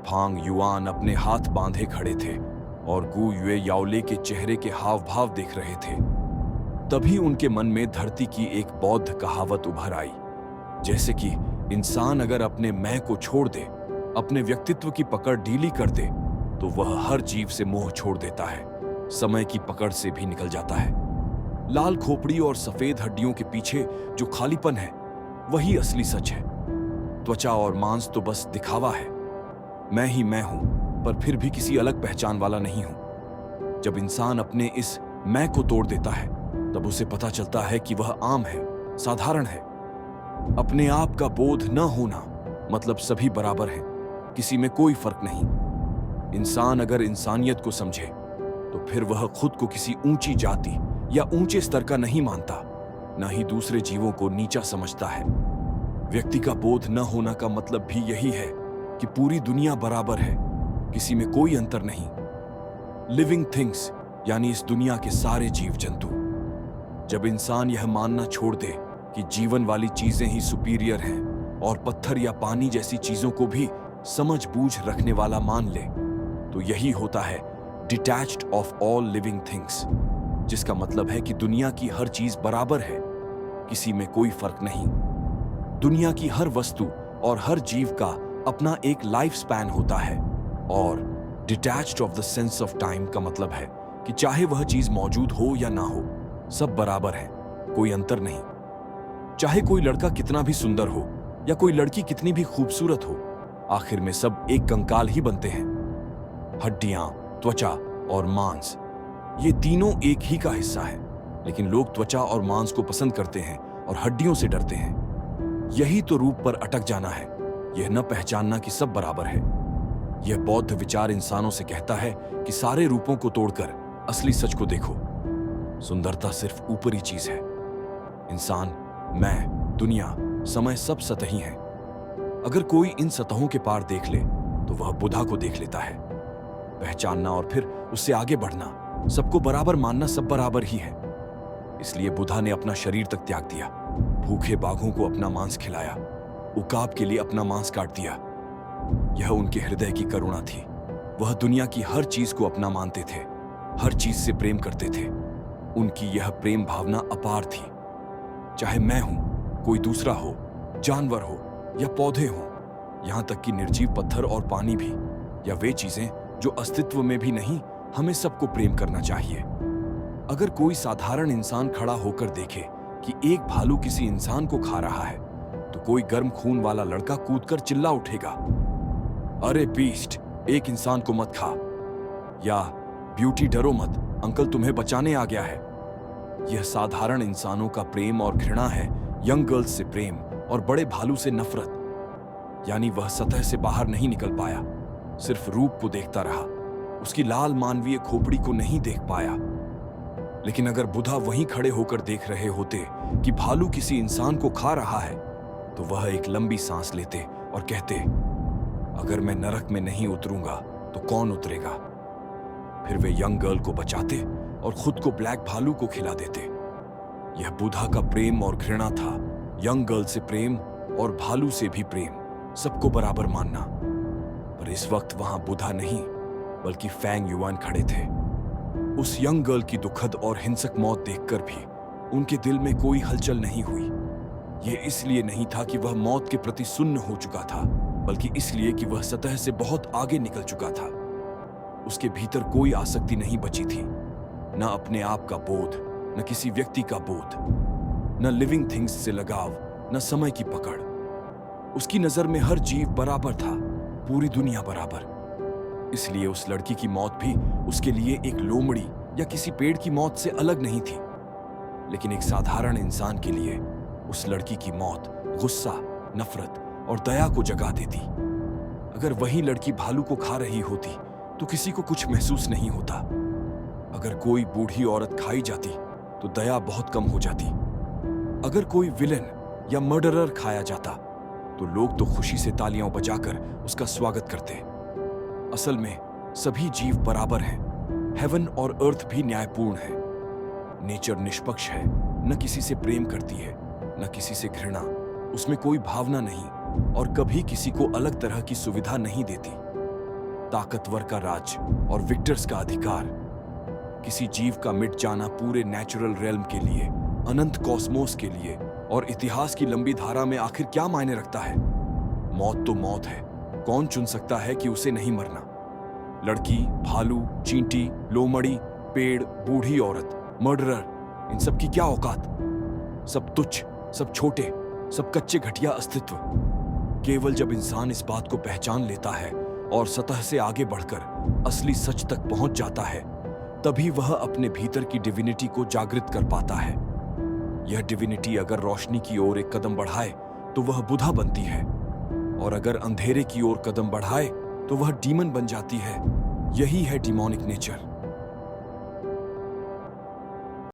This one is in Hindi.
फांग युआन अपने हाथ बांधे खड़े थे और गु युए याओले के चेहरे के हाव भाव देख रहे थे। तभी उनके मन में धरती की एक बौद्ध कहावत उभर आई, जैसे कि इंसान अगर अपने मैं को छोड़ दे, अपने व्यक्तित्व की पकड़ ढीली कर दे, तो वह हर जीव से मोह छोड़ देता है, समय की पकड़ से भी निकल जाता है। लाल खोपड़ी और सफेद हड्डियों के पीछे जो खालीपन है, वही असली सच है। त्वचा और मांस तो बस दिखावा है। मैं ही मैं हूं, पर फिर भी किसी अलग पहचान वाला नहीं हूं। जब इंसान अपने इस मैं को तोड़ देता है, तब उसे पता चलता है कि वह आम है, साधारण है। अपने आप का बोध न होना मतलब सभी बराबर हैं, किसी में कोई फर्क नहीं। इंसान अगर इंसानियत को समझे, तो फिर वह खुद को किसी ऊंची जाति या ऊंचे स्तर का नहीं मानता, न ही दूसरे जीवों को नीचा समझता है। व्यक्ति का बोध न होना का मतलब भी यही है कि पूरी दुनिया बराबर है, किसी में कोई अंतर नहीं। लिविंग थिंग्स यानी इस दुनिया के सारे जीव जंतु। जब इंसान यह मानना छोड़ दे कि जीवन वाली चीजें ही सुपीरियर हैं और पत्थर या पानी जैसी चीजों को भी समझ बूझ रखने वाला मान ले, तो यही होता है detached of all living things, जिसका मतलब है कि दुनिया की हर चीज बराबर है, किसी में कोई फर्क नहीं। दुनिया की हर वस्तु और हर जीव का अपना एक लाइफ स्पैन होता है, और detached of the sense of time का मतलब है कि चाहे वह चीज मौजूद हो या ना हो, सब बराबर है, कोई अंतर नहीं। चाहे कोई लड़का कितना भी सुंदर हो या कोई लड़की कितनी भी खूबसूरत हो, आखिर में सब एक कंकाल ही बनते हैं। हड्डियां, त्वचा और मांस, ये तीनों एक ही का हिस्सा है, लेकिन लोग त्वचा और मांस को पसंद करते हैं और हड्डियों से डरते हैं। यही तो रूप पर अटक जाना है, यह न पहचानना कि सब बराबर है। यह बौद्ध विचार इंसानों से कहता है कि सारे रूपों को तोड़कर असली सच को देखो। सुंदरता सिर्फ ऊपरी चीज है। इंसान, मैं, दुनिया, समय सब सतही हैं। अगर कोई इन सतहों के पार देख ले, तो वह बुद्धा को देख लेता है। पहचानना और फिर उससे आगे बढ़ना, सबको बराबर मानना, सब बराबर ही है। इसलिए बुद्धा ने अपना शरीर तक त्याग दिया, भूखे बाघों को अपना मांस खिलाया, उकाब के लिए अपना मांस काट दिया। यह उनके हृदय की करुणा थी। वह दुनिया की हर चीज को अपना मानते थे, हर चीज से प्रेम करते थे। उनकी यह प्रेम भावना अपार थी। चाहे मैं हूं, कोई दूसरा हो, जानवर हो या पौधे हो, यहां तक कि निर्जीव पत्थर और पानी भी, या वे चीजें जो अस्तित्व में भी नहीं, हमें सबको प्रेम करना चाहिए। अगर कोई साधारण इंसान खड़ा होकर देखे कि एक भालू किसी इंसान को खा रहा है, तो कोई गर्म खून वाला लड़का कूदकर चिल्ला उठेगा, अरे बीस्ट, एक इंसान को मत खा, या ब्यूटी डरो मत, अंकल तुम्हें बचाने आ गया है। यह साधारण इंसानों का प्रेम और घृणा है, यंग गर्ल्स से प्रेम और बड़े भालू से नफरत। यानी वह सतह से बाहर नहीं निकल पाया, सिर्फ रूप को देखता रहा, उसकी लाल मानवीय खोपड़ी को नहीं देख पाया। लेकिन अगर बुद्धा वहीं खड़े होकर देख रहे होते कि भालू किसी इंसान को खा रहा है, तो वह एक लंबी सांस लेते और कहते, अगर मैं नरक में नहीं उतरूंगा तो कौन उतरेगा। फिर वे यंग गर्ल को बचाते और खुद को ब्लैक भालू को खिला देते। यह बुद्धा का प्रेम और घृणा था, यंग गर्ल से प्रेम और भालू से भी प्रेम, सबको बराबर मानना। पर इस वक्त वहां बुद्धा नहीं, बल्कि फैंग युआन खड़े थे। उस यंग गर्ल की दुखद और हिंसक मौत देखकर भी उनके दिल में कोई हलचल नहीं हुई। यह इसलिए नहीं था कि वह मौत के प्रति सुन्न हो चुका था, बल्कि इसलिए कि वह सतह से बहुत आगे निकल चुका था। उसके भीतर कोई आसक्ति नहीं बची थी, न अपने आप का बोध, न किसी व्यक्ति का बोध, न लिविंग थिंग्स से लगाव, न समय की पकड़। उसकी नजर में हर जीव बराबर था, पूरी दुनिया बराबर। इसलिए उस लड़की की मौत भी उसके लिए एक लोमड़ी या किसी पेड़ की मौत से अलग नहीं थी। लेकिन एक साधारण इंसान के लिए उस लड़की की मौत गुस्सा, नफरत और दया को जगा देती। अगर वही लड़की भालू को खा रही होती तो किसी को कुछ महसूस नहीं होता। अगर कोई बूढ़ी औरत खाई जाती तो दया बहुत कम हो जाती। अगर कोई विलेन या मर्डरर खाया जाता तो लोग तो खुशी से तालियां बजाकर उसका स्वागत करते। असल में सभी जीव बराबर हैं। हेवन और अर्थ भी न्यायपूर्ण है। नेचर निष्पक्ष है, न किसी से प्रेम करती है, न किसी से घृणा। उसमें कोई भावना नहीं और कभी किसी को अलग तरह की सुविधा नहीं देती। ताकतवर का राज और विक्टर्स का अधिकार। किसी जीव का मिट जाना पूरे नेचुरल रेल्म के लिए, अनंत कॉस्मोस के लिए और इतिहास की लंबी धारा में आखिर क्या मायने रखता है? मौत तो मौत है, कौन चुन सकता है कि उसे नहीं मरना? लड़की, भालू, चींटी, लोमड़ी, पेड़, बूढ़ी औरत, मर्डरर, इन सब की क्या औकात? सब तुच्छ, सब छोटे, सब कच्चे घटिया अस्तित्व। केवल जब इंसान इस बात को पहचान लेता है और सतह से आगे बढ़कर असली सच तक पहुंच जाता है, तभी वह अपने भीतर की डिविनिटी को जागृत कर पाता है। यह डिविनिटी अगर रोशनी की ओर एक कदम बढ़ाए तो वह बुधा बनती है, और अगर अंधेरे की ओर कदम बढ़ाए तो वह डीमन बन जाती है। यही है डिमोनिक नेचर।